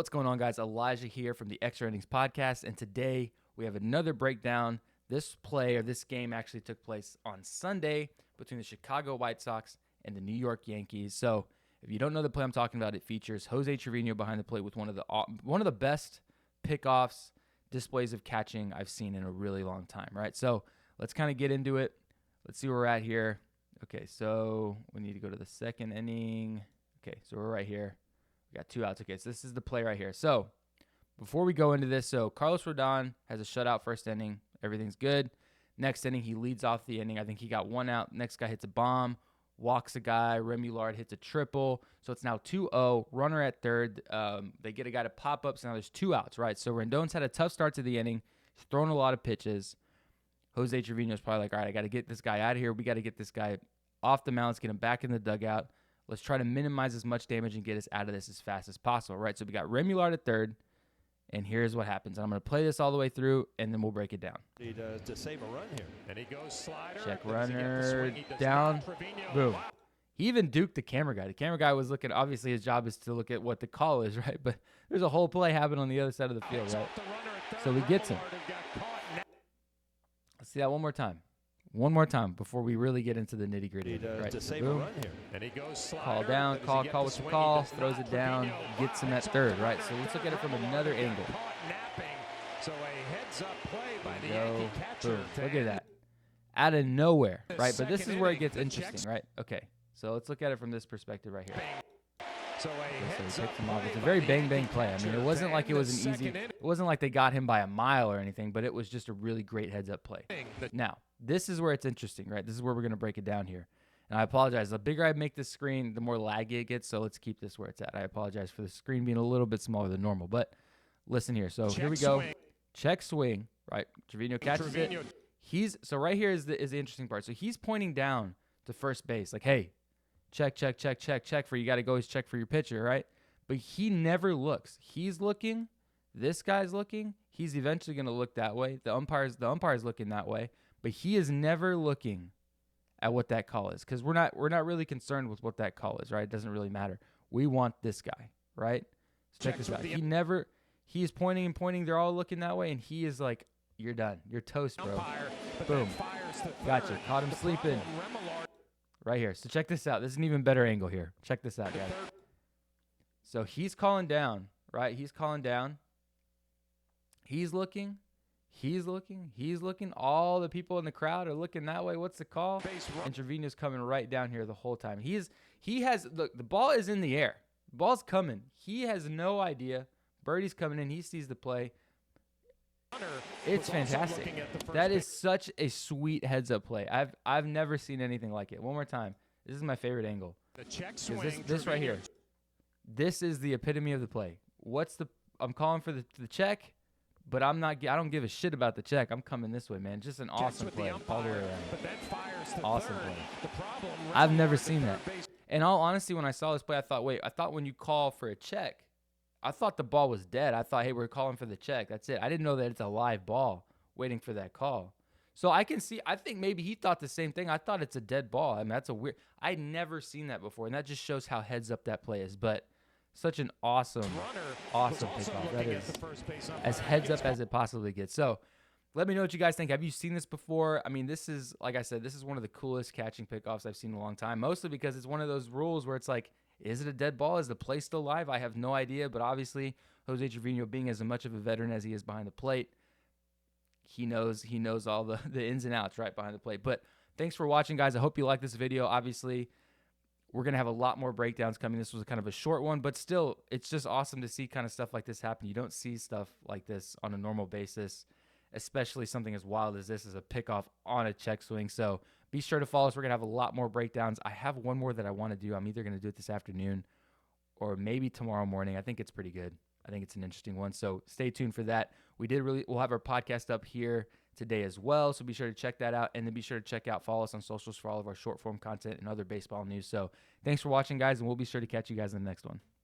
What's going on, guys? Elijah here from the Extra Innings Podcast, and today we have another breakdown. This game actually took place on Sunday between the Chicago White Sox and the New York Yankees. So if you don't know the play I'm talking about, it features Jose Trevino behind the plate with one of the best pickoffs, displays of catching I've seen in a really long time, right? So let's kind of get into it. Let's see where we're at here. Okay, so we need to go to the second inning. Okay, so we're right here. We got 2 outs. Okay, so this is the play right here. So before we go into this, so Carlos Rodon has a shutout first inning. Everything's good. Next inning, he leads off the inning. I think he got 1 out. Next guy hits a bomb, walks a guy. Remillard hits a triple. So it's now 2-0. Runner at third. They get a guy to pop up. So now there's 2 outs, right? So Rendon's had a tough start to the inning. He's thrown a lot of pitches. Jose Trevino's probably like, all right, I got to get this guy out of here. We got to get this guy off the mound. Let's get him back in the dugout. Let's try to minimize as much damage and get us out of this as fast as possible, right? So we got Remillard at third, and here's what happens. I'm going to play this all the way through, and then we'll break it down. To save a run here. And he goes slider. Check runner down. Boom. He even duked the camera guy. The camera guy was looking. Obviously, his job is to look at what the call is, right? But there's a whole play happening on the other side of the field, right? So he gets him. Let's see that one more time. One more time before we really get into the nitty-gritty. Right, to so save a run here. And he goes slider. Call down, call what you call, throws it down, gets him at third, right? So let's look at it from another angle. So a heads-up play by the Go, Yankee catcher. boom. Look at that. Out of nowhere, right? But this is where it gets interesting, right? Okay, so let's look at it from this perspective right here. So he picks him off. It's a very bang play. I mean, it wasn't like it was an easy. It wasn't like they got him by a mile or anything, but it was just a really great heads-up play. Now, this is where it's interesting, right? This is where we're going to break it down here. And I apologize. The bigger I make this screen, the more laggy it gets, so let's keep this where it's at. I apologize for the screen being a little bit smaller than normal, but listen here. So here we go. Check swing, right? Trevino catches it. So right here is the interesting part. So he's pointing down to first base like, hey, check for you got to go always check for your pitcher, right? But he never looks. He's looking. This guy's looking. He's eventually going to look that way. The umpire's looking that way. But he is never looking at what that call is because we're not really concerned with what that call is, right? It doesn't really matter. We want this guy, right? So check this out. He is pointing and pointing. They're all looking that way, and he is like, you're done. You're toast, bro. Boom. Gotcha. Caught him sleeping. Right here. So check this out. This is an even better angle here. Check this out, guys. So he's calling down, right? He's calling down. He's looking. He's looking. All the people in the crowd are looking that way. What's the call? And Trevino's coming right down here the whole time. Look, the ball is in the air. The ball's coming. He has no idea. Birdie's coming in. He sees the play. It's fantastic. That is such a sweet heads-up play. I've never seen anything like it. One more time. This is my favorite angle. This right here. This is the epitome of the play. I'm calling for the check. But I don't give a shit about the check. I'm coming this way, man. Just an awesome play all the way around. Awesome play. I've never seen that. In all honesty, when I saw this play, I thought when you call for a check, I thought the ball was dead. I thought, hey, we're calling for the check. That's it. I didn't know that it's a live ball waiting for that call. So I think maybe he thought the same thing. I thought it's a dead ball. I mean, I'd never seen that before, and that just shows how heads up that play is. But such an awesome pickoff. That is as heads up as it possibly gets. So let me know what you guys think. Have you seen this before? I mean, this is, like I said, this is one of the coolest catching pickoffs I've seen in a long time, mostly because it's one of those rules where it's like, is it a dead ball? Is the play still live? I have no idea, but obviously Jose Trevino, being as much of a veteran as he is behind the plate, he knows all the ins and outs right behind the plate. But thanks for watching, guys. I hope you like this video. Obviously, we're going to have a lot more breakdowns coming. This was kind of a short one, but still, it's just awesome to see kind of stuff like this happen. You don't see stuff like this on a normal basis, especially something as wild as this is a pickoff on a check swing. So be sure to follow us. We're going to have a lot more breakdowns. I have one more that I want to do. I'm either going to do it this afternoon or maybe tomorrow morning. I think it's pretty good. I think it's an interesting one. So stay tuned for that. We'll have our podcast up here today as well. So be sure to check that out. And then be sure to follow us on socials for all of our short form content and other baseball news. So thanks for watching, guys. And we'll be sure to catch you guys in the next one.